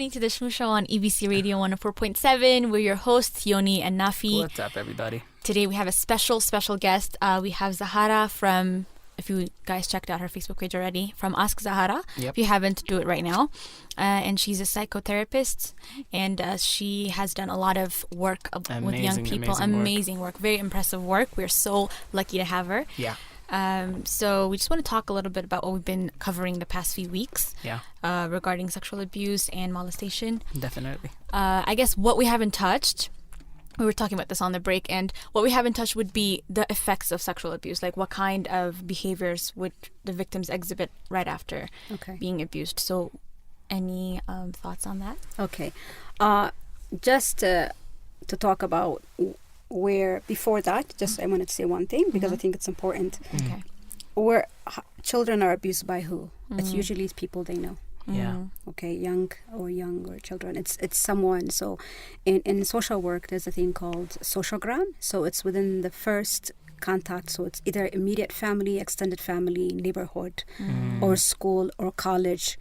listening to the Schmoo Show on EBC Radio 104.7. We're your hosts, Yoni and Nafi. What's up, everybody? Today we have a special guest. We have Zahara from, if you guys checked out her Facebook page already, from Ask Zahara. Yep. If you haven't, do it right now. And she's a psychotherapist, and she has done a lot of work with young people. Amazing work. Very impressive work. We're so lucky to have her. Yeah. So we just want to talk a little bit about what we've been covering the past few weeks regarding sexual abuse and molestation. Definitely. I guess what we haven't touched, we were talking about this on the break, and what we haven't touched would be the effects of sexual abuse, like what kind of behaviors would the victims exhibit right after being abused. So any thoughts on that? Okay. Just to talk about where before that, I wanted to say one thing because I think it's important. Okay. Where children are abused by who? It's usually people they know. Yeah. Okay, young or children. It's someone. So in social work, there's a thing called sociogram. So it's within the first contact. So it's either immediate family, extended family, neighborhood, or school or college,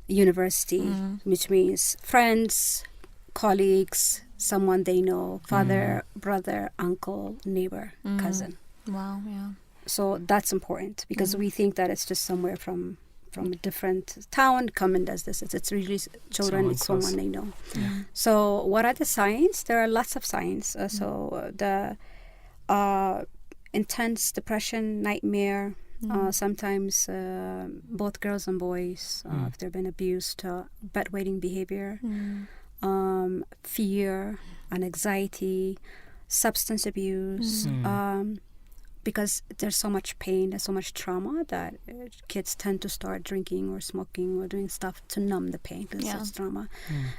university, which means friends, colleagues, someone they know, father, brother, uncle, neighbor, cousin. Wow, yeah. So that's important because we think that it's just somewhere from a different town come and does this. It's really children, it's someone they know. Yeah. So what are the signs? There are lots of signs. So the intense depression, nightmare, sometimes both girls and boys, if they've been abused, bedwetting behavior, fear and anxiety, substance abuse, because there's so much pain, there's so much trauma that kids tend to start drinking or smoking or doing stuff to numb the pain because it's trauma.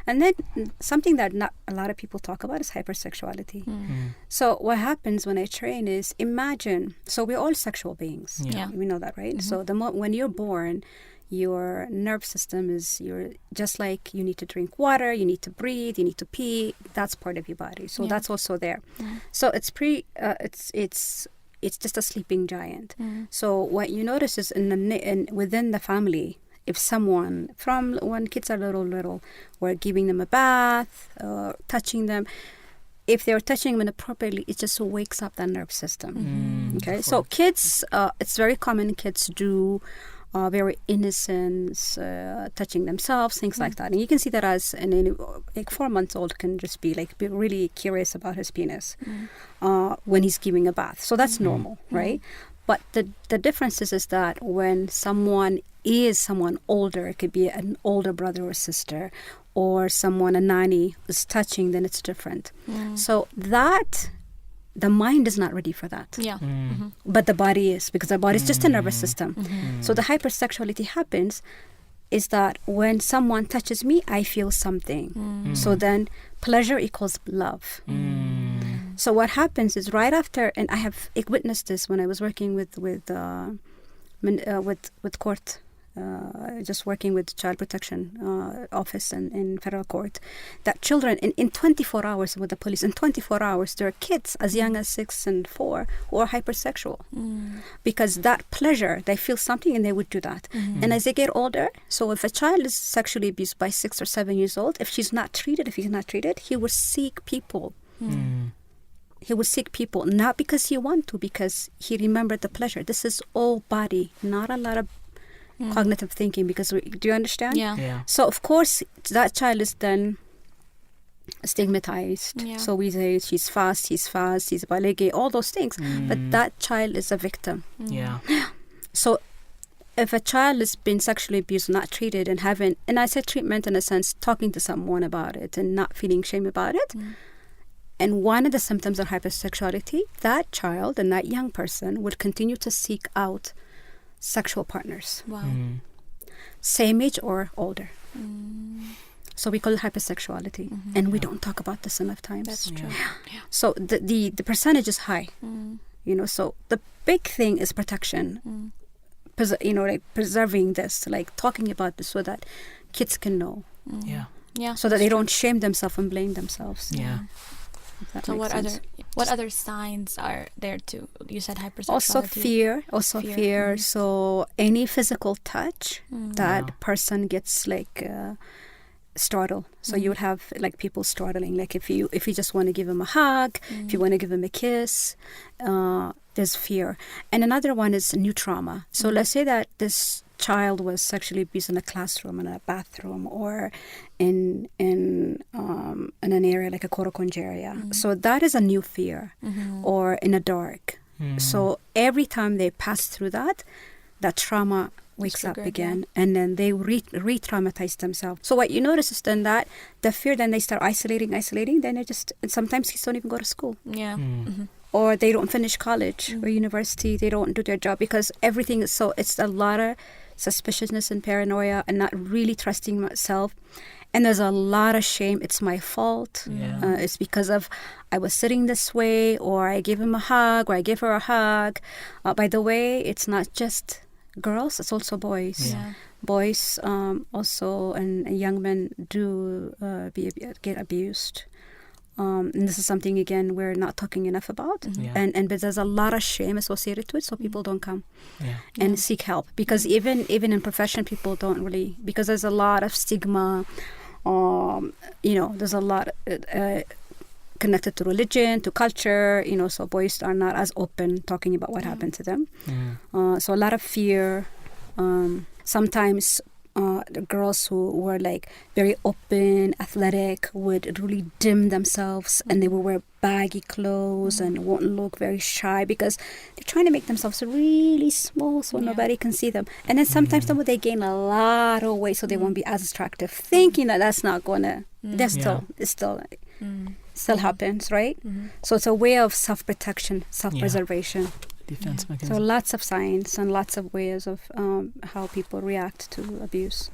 And then something that not a lot of people talk about is hypersexuality. So what happens when I train is imagine, so we're all sexual beings. Yeah. We know that, right? So when you're born, your nerve system you're just like you need to drink water, you need to breathe, you need to pee. That's part of your body. So that's also there. So it's just a sleeping giant. So what you notice is within the family, if someone from when kids are little, we're giving them a bath, touching them. If they're touching them inappropriately, it just wakes up that nerve system. Okay, so kids, it's very common kids do very innocent, touching themselves, things like that. And you can see that as like 4 months old can just be really curious about his penis when he's giving a bath. So that's normal, right? But the difference is that when someone older, it could be an older brother or sister, or a nanny is touching, then it's different. So that the mind is not ready for that. Yeah. But the body is, because the body is just a nervous system. So the hypersexuality happens is that when someone touches me, I feel something. So then pleasure equals love. So what happens is right after, and I have witnessed this when I was working with court, just working with child protection office in federal court, that children in 24 hours with the police, in 24 hours there are kids as young as 6 and 4 who are hypersexual because that pleasure, they feel something and they would do that. And as they get older, so if a child is sexually abused by 6 or 7 years old, if he's not treated, he will seek people. He will seek people, not because he wants to, because he remembered the pleasure. This is all body, not a lot of cognitive thinking, because do you understand? Yeah. So of course that child is then stigmatized. So we say he's fast, he's balegi, all those things. But that child is a victim. So if a child has been sexually abused, not treated, and I say treatment in a sense, talking to someone about it and not feeling shame about it, and one of the symptoms of hypersexuality, that child and that young person would continue to seek out sexual partners. Wow. Same age or older. So we call it hypersexuality. And we don't talk about this enough times. That's true. So the percentage is high. So the big thing is protection. Like preserving this, like talking about this so that kids can know. So that they don't shame themselves and blame themselves. So what other signs are there too? You said hypersexuality. Also fear. So any physical touch that person gets startle. So you would have like people startling. Like if you just want to give him a hug, if you want to give him a kiss, there's fear. And another one is new trauma. So let's say that this child was sexually abused in a classroom, in a bathroom, or in an area like a coroconj area. So that is a new fear, or in a dark. So every time they pass through that trauma wakes up again, and then they re-traumatize themselves. So what you notice is then that the fear, then they start isolating, then they just, and sometimes kids don't even go to school. Or they don't finish college or university, they don't do their job because everything is so, it's a lot of suspiciousness and paranoia and not really trusting myself. And there's a lot of shame. It's my fault. It's because of I was sitting this way, or I gave him a hug, or I gave her a hug. By the way, it's not just girls, it's also boys. Boys also, and young men do get abused. And this is something, again, we're not talking enough about. And but there's a lot of shame associated to it, so people don't come and seek help. Because even in profession, people don't really, because there's a lot of stigma. There's a lot connected to religion, to culture, so boys are not as open talking about what happened to them. So a lot of fear. Sometimes the girls who were like very open, athletic, would really dim themselves, and they will wear baggy clothes and won't look very shy because they're trying to make themselves really small so nobody can see them. And then sometimes they gain a lot of weight so they won't be as attractive, thinking that that's not gonna. It still happens, right? So it's a way of self-protection, self-preservation. Defense mechanism. So lots of signs and lots of ways of how people react to abuse.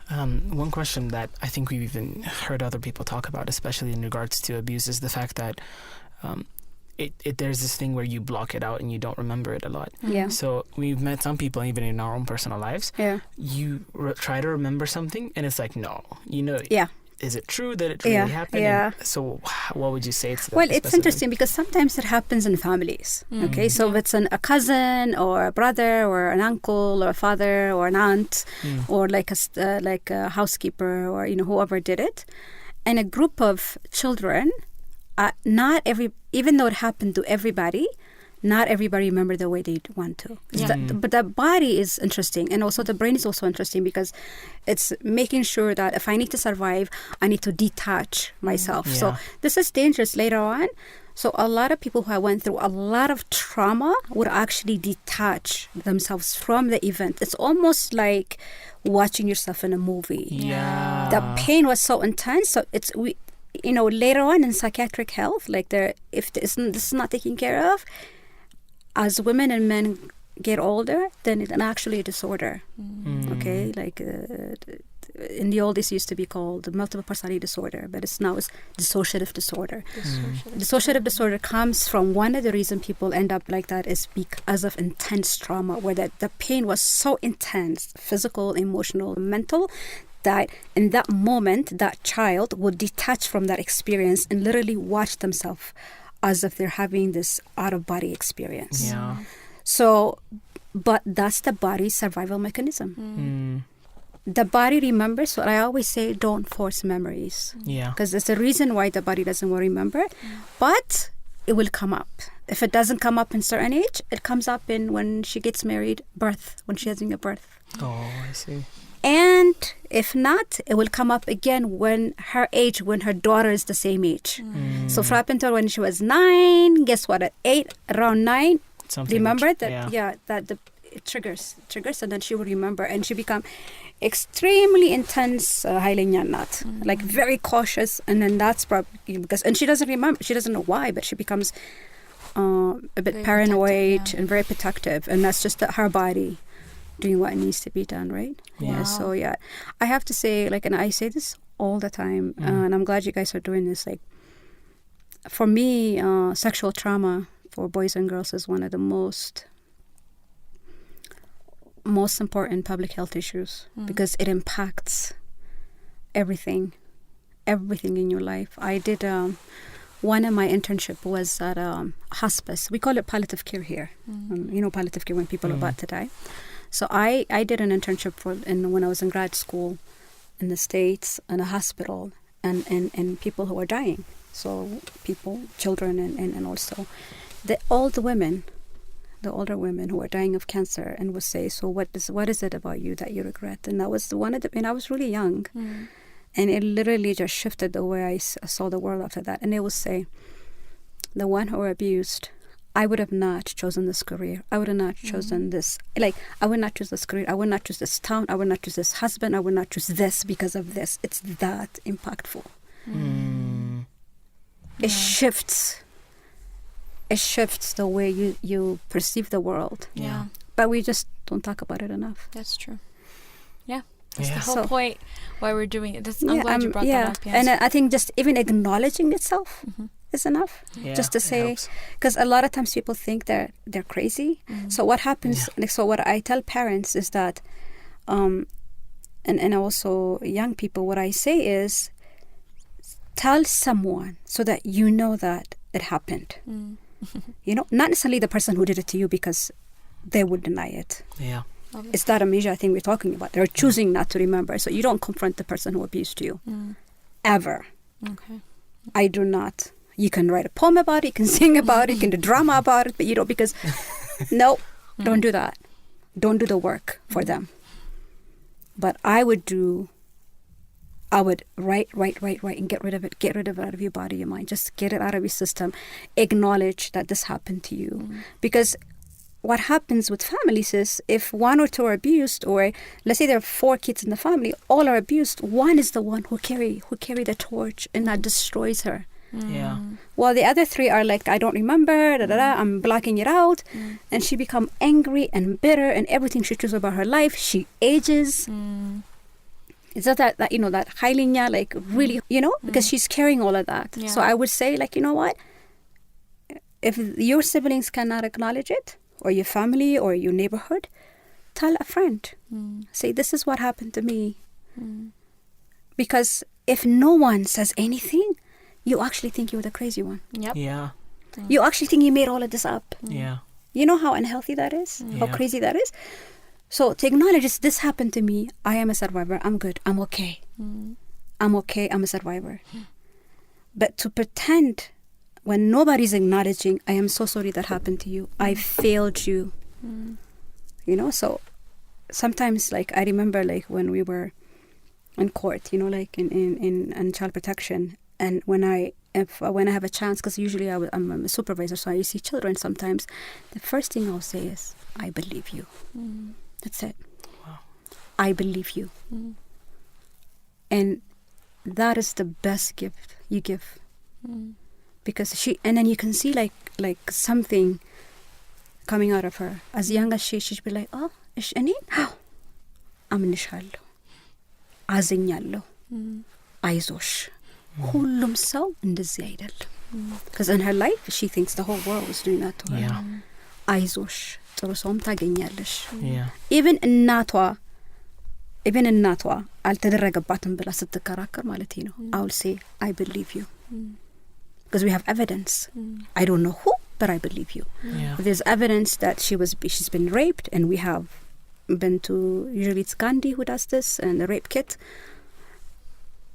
One question that I think we've even heard other people talk about, especially in regards to abuse, is the fact that there's this thing where you block it out and you don't remember it a lot. So we've met some people, even in our own personal lives, you try to remember something and it's like, no, is it true that it really happened? And so what would you say to that? Well, it's interesting because sometimes it happens in families. Okay, so if it's a cousin or a brother or an uncle or a father or an aunt or like a housekeeper or whoever did it, and a group of children, even though it happened to everybody, not everybody remember the way they want to. But the body is interesting, and also the brain is also interesting because it's making sure that if I need to survive, I need to detach myself. So this is dangerous later on. So a lot of people who went through a lot of trauma would actually detach themselves from the event. It's almost like watching yourself in a movie. The pain was so intense. So later on in psychiatric health, like if this is not taken care of, as women and men get older, then it's actually a disorder. Okay, like in the old days it used to be called multiple personality disorder, but it's dissociative disorder. Dissociative disorder comes from one of the reasons people end up like that is because of intense trauma, where the pain was so intense, physical, emotional, mental, that in that moment that child would detach from that experience and literally watch themselves as if they're having this out-of-body experience. So, but that's the body's survival mechanism. The body remembers. So I always say, don't force memories. Because there's a reason why the body doesn't want to remember. But it will come up. If it doesn't come up in certain age, it comes up in when she gets married, when she's having a birth. Oh, I see. And if not, it will come up again when her daughter is the same age. So for happened to her when she was 9, guess what? Around 9, remember that? It triggers, and then she will remember, and she become extremely intense, like very cautious, and then that's probably because, and she doesn't remember, she doesn't know why, but she becomes a bit very paranoid and very protective, and that's just her body doing what needs to be done, right? So I have to say, and I say this all the time, and I'm glad you guys are doing this. Like, for me, sexual trauma for boys and girls is one of the most important public health issues because it impacts everything in your life. I did one of my internship was at hospice. We call it palliative care here. Palliative care when people are about to die. So I did an internship when I was in grad school in the States, in a hospital, and people who are dying. So people, children, and also the older women who are dying of cancer, and would say, so what is it about you that you regret? And that was one of the, and I was really young. And it literally just shifted the way I saw the world after that. And they would say, the one who were abused, I would have not chosen this career. I would have not chosen this. Like, I would not choose this career. I would not choose this town. I would not choose this husband. I would not choose this because of this. It's that impactful. It shifts. It shifts the way you perceive the world. Yeah. But we just don't talk about it enough. That's true. Yeah. That's the whole point why we're doing it. I'm yeah, glad you brought that up. Yes. And I think just even acknowledging itself is enough. Just to say, because a lot of times people think they're crazy. So what happens, like, so what I tell parents is that, and also young people, what I say is, tell someone so that you know that it happened. You know, not necessarily the person who did it to you, because they would deny it. Yeah. It's that amnesia thing we're talking about. They're choosing not to remember. So you don't confront the person who abused you. Ever. Okay. I do not. You can write a poem about it, you can sing about it, you can do drama about it, but you don't, because no, don't do that. Don't do the work for them. But I would write and get rid of it. Get rid of it out of your body, your mind. Just get it out of your system. Acknowledge that this happened to you. Because what happens with families is, if one or two are abused, or let's say there are 4 kids in the family, all are abused, one is the one who carry the torch, and that destroys her. Yeah. While the other 3 are like, I don't remember, I'm blocking it out. And she become angry and bitter, and everything she chooses about her life, she ages. It's not that you know, that hailinya, like really, you know, because she's carrying all of that. So I would say, like, you know what? If your siblings cannot acknowledge it, or your family, or your neighborhood, tell a friend. Say, this is what happened to me. Because if no one says anything, you actually think you're the crazy one. Yep. Yeah. You actually think you made all of this up. Yeah. You know how unhealthy that is? How crazy that is? So to acknowledge this happened to me, I am a survivor, I'm good, I'm okay. I'm okay, I'm a survivor. But to pretend when nobody's acknowledging, I am so sorry that happened to you, I failed you. You know, so sometimes, like, I remember, like, when we were in court, you know, like in child protection, and when I have a chance, because usually I'm a supervisor, so I see children sometimes, the first thing I'll say is, I believe you. That's it. Wow. I believe you. And that is the best gift you give. Because and then you can see like something coming out of her. As young as she'd be like, oh, ish anin? አምንሻለሁ አዝኛለሁ አይዞሽ ሁሉም ሰው እንደዚህ አይደለም. Because in her life she thinks the whole world is doing that to her. አይዞሽ ጥሩ ሰውም ታገኛለሽ. even እናቷ አልተደረገባትም ብላ ስትከራከር ማለት ነው, I will say, I believe you. Because we have evidence. I don't know who, but I believe you. There's evidence that she's been raped, and we have been to, usually it's Gandhi who does this, and the rape kit.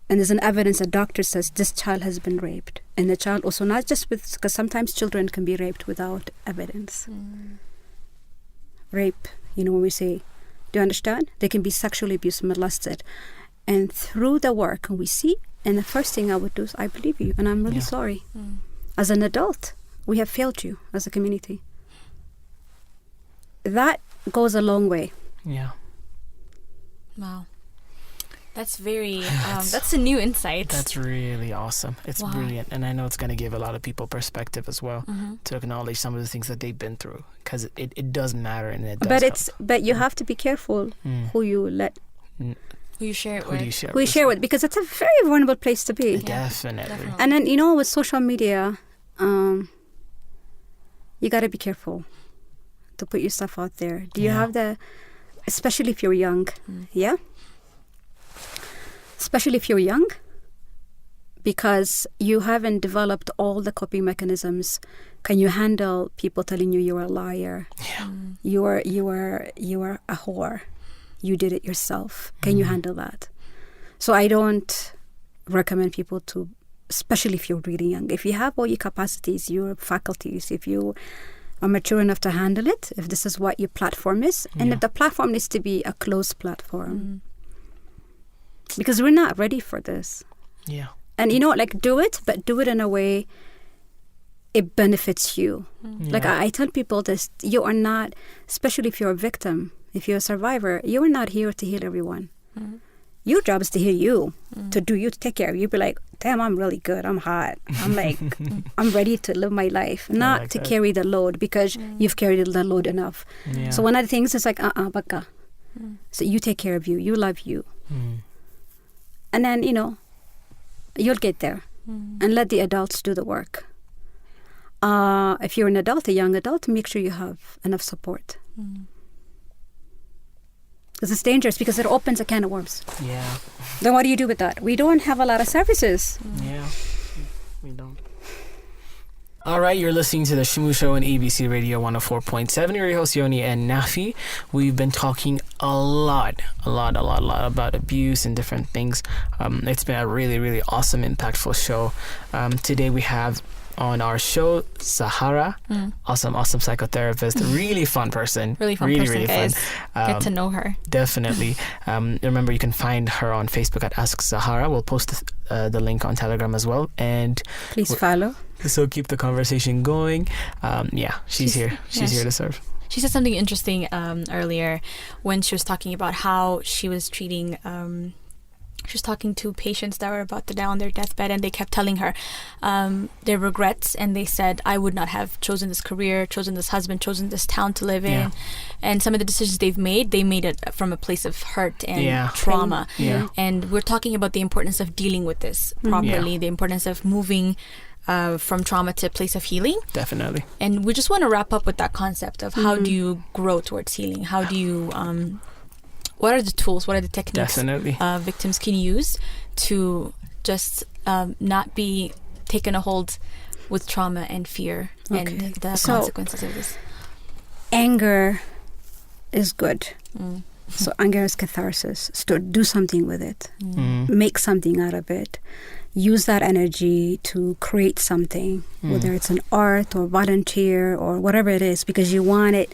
And there's an evidence, a doctor says this child has been raped. And the child also, not just because sometimes children can be raped without evidence. Rape, you know, when we say, do you understand? They can be sexually abused, molested. And through the work, we see, and the first thing I would do is, I believe you, and I'm really sorry. As an adult, we have failed you as a community. That goes a long way. Yeah. Wow. That's very, that's a new insight. That's really awesome. It's brilliant. And I know it's going to give a lot of people perspective as well, to acknowledge some of the things that they've been through, because it does matter, and it does But you have to be careful who you let... Who you share it with. Who you share with, because it's a very vulnerable place to be. Definitely. And then, you know, with social media, you got to be careful to put your stuff out there. Do you have especially if you're young, especially if you're young, because you haven't developed all the coping mechanisms. Can you handle people telling you you're a liar? You are a whore. You did it yourself. Can you handle that? So I don't recommend people to, especially if you're really young, if you have all your capacities, your faculties, if you are mature enough to handle it, if this is what your platform is, and if the platform needs to be a closed platform. Because we're not ready for this. Yeah. And like, do it, but do it in a way it benefits you. Like I tell people this, you are not, especially if you're a victim, if you're a survivor, you are not here to heal everyone. Your job is to heal you, to do you, to take care of you. Be like, damn, I'm really good, I'm hot, I'm like, I'm ready to live my life, not like to carry the load, because you've carried the load enough. So one of the things is like, baka. So you take care of you, you love you. And then, you'll get there. And let the adults do the work. If you're an adult, a young adult, make sure you have enough support. Because it's dangerous, because it opens a can of worms. Yeah. Then what do you do with that? We don't have a lot of services. Yeah, we don't. All right, you're listening to the Schmoo Show on ABC Radio 104.7. You're your host, Yoni and Nafi. We've been talking a lot about abuse and different things. It's been a really, really awesome, impactful show. Today we have on our show Zahara, awesome psychotherapist, really fun person, really guys. Fun. Get to know her. Definitely. Remember, you can find her on Facebook at Ask Zahara. We'll post the link on Telegram as well, and please follow. So keep the conversation going. She's here. She's here to serve. She said something interesting earlier when she was talking about how she was treating. She was talking to patients that were about to die on their deathbed, and they kept telling her their regrets, and they said, I would not have chosen this career, chosen this husband, chosen this town to live in. And some of the decisions they made it from a place of hurt and trauma. And we're talking about the importance of dealing with this properly, the importance of moving from trauma to a place of healing. Definitely. And we just want to wrap up with that concept of how do you grow towards healing? How do you... what are the tools, what are the techniques victims can use to just not be taken a hold with trauma and fear and the consequences of this? Anger is good. So anger is catharsis. So do something with it. Make something out of it. Use that energy to create something, whether it's an art or volunteer or whatever it is, because you want it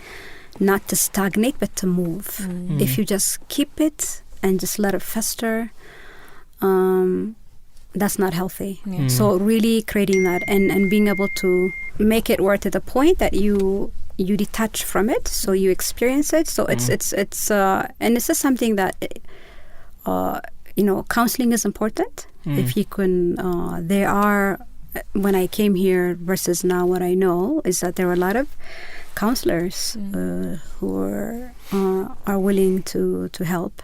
not to stagnate, but to move. If you just keep it and just let it fester, that's not healthy. So really creating that and being able to make it work to the point that you detach from it, so you experience it. So it's and this is something that counseling is important. If you can, there are, when I came here versus now, what I know is that there are a lot of counselors who are willing to help.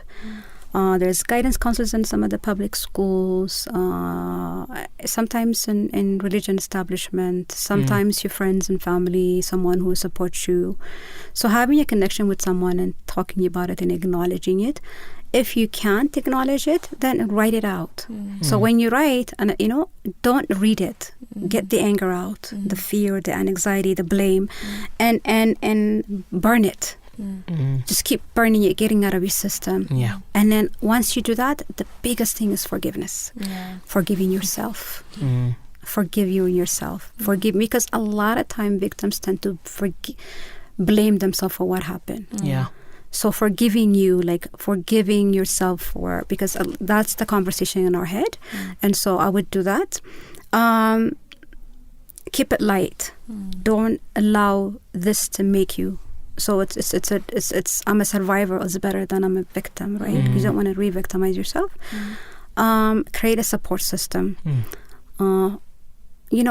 There's guidance counselors in some of the public schools, sometimes in religion establishment, sometimes your friends and family, someone who supports you. So having a connection with someone and talking about it and acknowledging it. If you can't acknowledge it, then write it out. So when you write, and don't read it. Get the anger out, the fear, the anxiety, the blame, and burn it. Just keep burning it, getting out of your system. And then once you do that, the biggest thing is forgiveness. Forgiving yourself. Forgive you yourself. Forgive, because a lot of time victims tend to blame themselves for what happened. So forgiving you, like forgiving yourself for, because that's the conversation in our head. And so I would do that. Keep it light. Don't allow this to make you. So it's I'm a survivor is better than I'm a victim, right? You don't want to re-victimize yourself. Create a support system.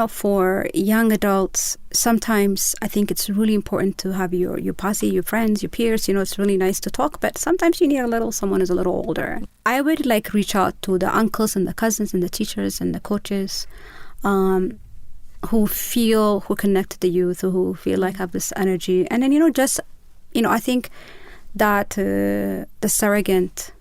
For young adults, sometimes I think it's really important to have your posse, your friends, your peers. It's really nice to talk, but sometimes you need someone who's a little older. I would reach out to the uncles and the cousins and the teachers and the coaches who connect to the youth, who feel like have this energy. And then, I think that the surrogate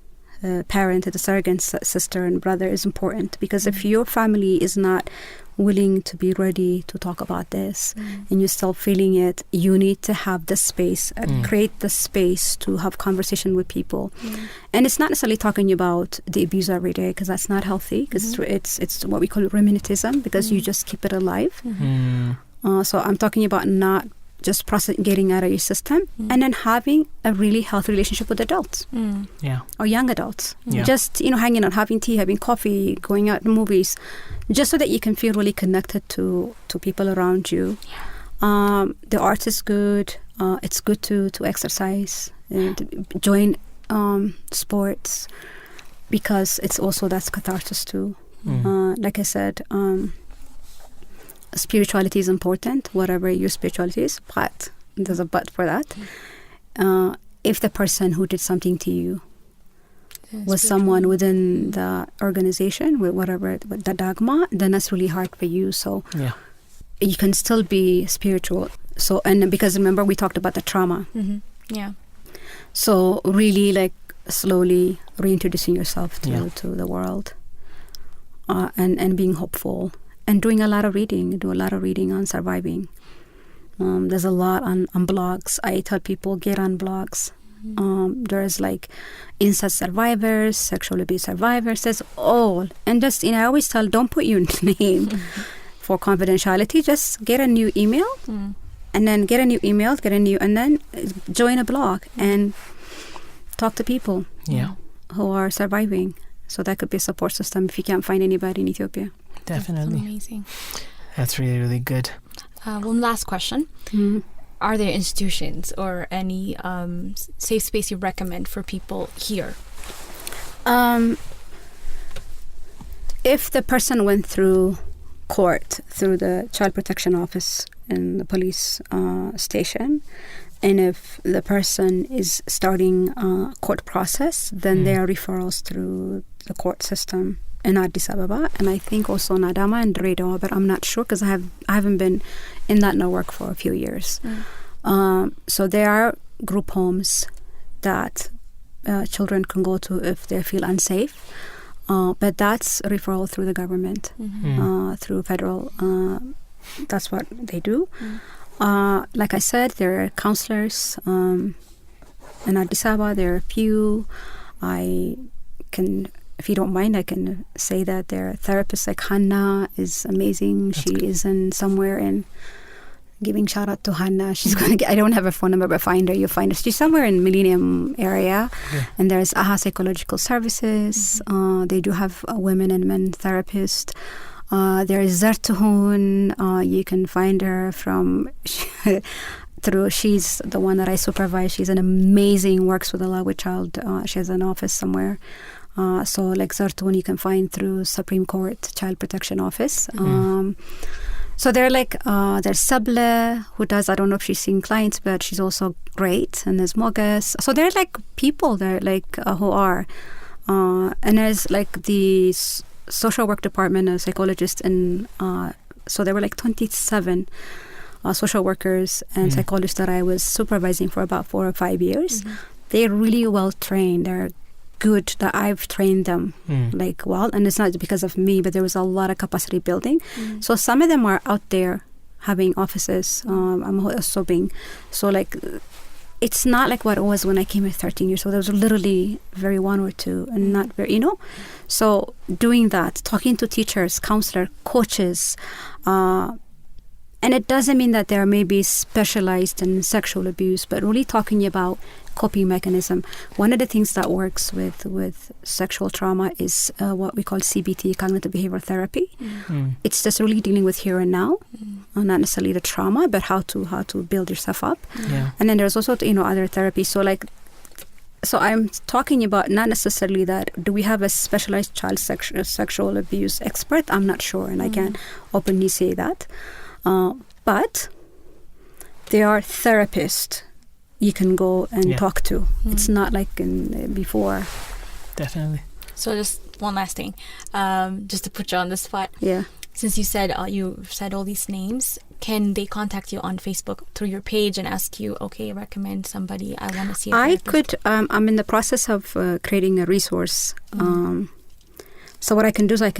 parent, the surrogate sister and brother is important, because if your family is not willing to be ready to talk about this and you're still feeling it, you need to have the space, create the space to have conversation with people. And it's not necessarily talking about the abuse every day, because that's not healthy, because it's what we call reminiscism, because you just keep it alive. So I'm talking about not just getting out of your system, and then having a really healthy relationship with adults or young adults. Just, hanging out, having tea, having coffee, going out to movies, just so that you can feel really connected to people around you. The art is good. It's good to exercise and join sports, because it's also, that's catharsis too. Like I said, spirituality is important, whatever your spirituality is, but there's a but for that. If the person who did something to you was someone within the organization, with whatever, with the dogma, then that's really hard for you. So you can still be spiritual. So, and because remember we talked about the trauma. So really, like, slowly reintroducing yourself to the world, and being hopeful. And doing a lot of reading. Do a lot of reading on surviving. There's a lot on blogs. I tell people, get on blogs. There's like incest survivors, sexual abuse survivors. There's all. And just, I always tell, don't put your name for confidentiality. Just get a new email, and then and then join a blog and talk to people who are surviving. So that could be a support system if you can't find anybody in Ethiopia. Definitely. That's amazing. That's really, really good. One last question. Are there institutions or any safe space you recommend for people here? If the person went through court, through the child protection office in the police station, and if the person is starting a court process, then there are referrals through the court system in Addis Ababa, and I think also in Adama and Redwa, but I'm not sure because I haven't been in that network for a few years. So there are group homes that children can go to if they feel unsafe, but that's referral through the government, through federal. That's what they do. Like I said, there are counselors in Addis Ababa. There are a few. I can, if you don't mind, I can say that there are therapists like Hannah is amazing. That's she good. Is in somewhere in, giving shout out to Hannah. She's going to get, I don't have her phone number, but find her. You'll find her. She's somewhere in Millennium area. Yeah. And there's AHA Psychological Services. They do have women and men therapists. There's Zertuhun. You can find her from she's the one that I supervise. She's an amazing, works with a lot with child. She has an office somewhere. So like Zertuhun you can find through Supreme Court Child Protection Office. So they're like, there's Sable, who does, I don't know if she's seeing clients, but she's also great. And there's Mogas. So they're like people that like who are. And there's like the social work department, a psychologist, and so there were like 27 social workers and psychologists that I was supervising for about 4 or 5 years. They're really well trained. They're good that I've trained them like well, and it's not because of me, but there was a lot of capacity building. So some of them are out there having offices. I'm subbing, so like it's not like what it was when I came at 13 years old. There was literally very one or two, and not very, So doing that, talking to teachers, counselor, coaches, and it doesn't mean that they're maybe specialized in sexual abuse, but really talking about coping mechanism. One of the things that works with sexual trauma is what we call CBT, cognitive behavioral therapy. It's just really dealing with here and now, not necessarily the trauma, but how to build yourself up. And then there's also other therapies. So I'm talking about not necessarily that do we have a specialized child sexual abuse expert. I'm not sure, and I can't openly say that. But there are therapists you can go and talk to. It's not like before. Definitely. So just one last thing, just to put you on the spot. Yeah. Since you said all these names, can they contact you on Facebook through your page and ask you, okay, recommend somebody, I want to see a I therapist? could, I'm in the process of creating a resource. So what I can do is I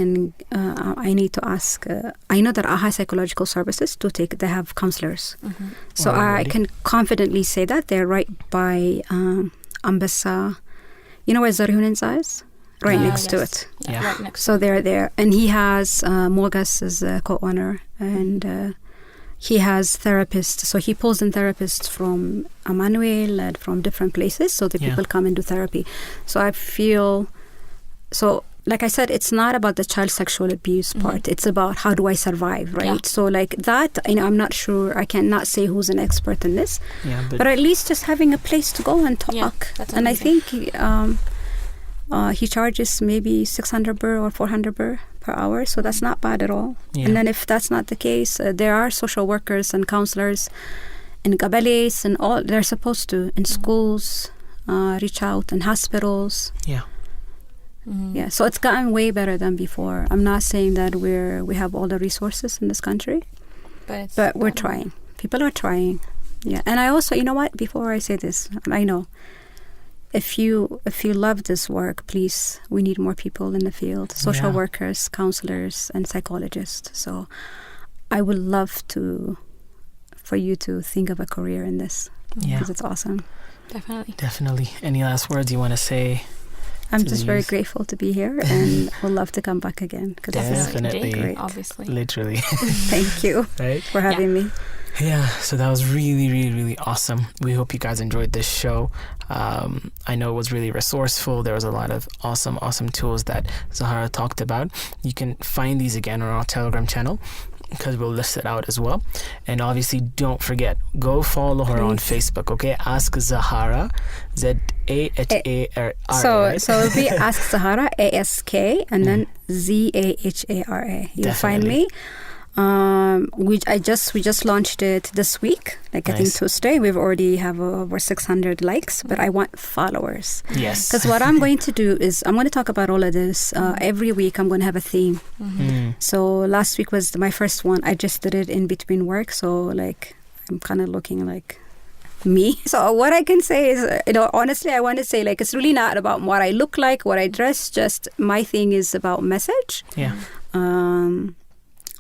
need to ask, I know that AHA Psychological Services they have counselors. So I can confidently say that they're right by Ambassa, you know where Zarhunin's is? Right next to it. Yeah, right next. So they're there. And he has, Mogas is a co-owner, and he has therapists. So he pulls in therapists from Emmanuel and from different places so the people come and do therapy. So I feel, like I said, it's not about the child sexual abuse part. It's about how do I survive, right? Yeah. So like that, I'm not sure. I cannot say who's an expert in this. Yeah, but at least just having a place to go and talk. Yeah, that's and I amazing. think he charges maybe 600 birr or 400 birr per hour. So that's not bad at all. Yeah. And then if that's not the case, there are social workers and counselors in Qabalis and all. They're supposed to, in schools, reach out, in hospitals. Yeah. Yeah, so it's gotten way better than before. I'm not saying that we have all the resources in this country, but we're trying. People are trying. Yeah, and I also, you know what? Before I say this, I know if you love this work, please, we need more people in the field: social workers, counselors, and psychologists. So I would love for you to think of a career in this because it's awesome. Definitely. Any last words you want to say? I'm just very grateful to be here and would love to come back again. Definitely. Great. Obviously. Literally. Thank you for having me. Yeah, so that was really, really, really awesome. We hope you guys enjoyed this show. I know it was really resourceful. There was a lot of awesome tools that Zahara talked about. You can find these again on our Telegram channel, because we'll list it out as well. And obviously, don't forget, go follow her on Facebook, okay? Ask Zahara, Zahara. So it'll be Ask Zahara, ASK, and then Zahara. You'll find me. We just launched it this week, I think Tuesday. We've already have over 600 likes, but I want followers. Yes. Because what I'm going to do is I'm going to talk about all of this. Every week I'm going to have a theme. So last week was my first one. I just did it in between work, so like I'm kind of looking like me. So what I can say is, honestly, I want to say, like, it's really not about what I look like, what I dress. Just my thing is about message. Yeah.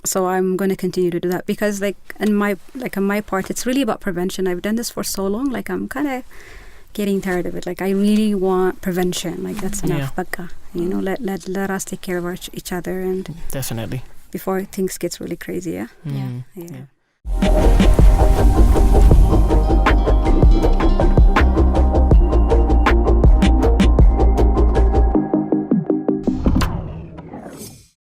So I'm going to continue to do that because, on my part, it's really about prevention. I've done this for so long. Like, I'm kind of getting tired of it. Like, I really want prevention. Like, that's enough. Baka. Let us take care of each other, and definitely, before things gets really crazy. Yeah. Yeah. Yeah.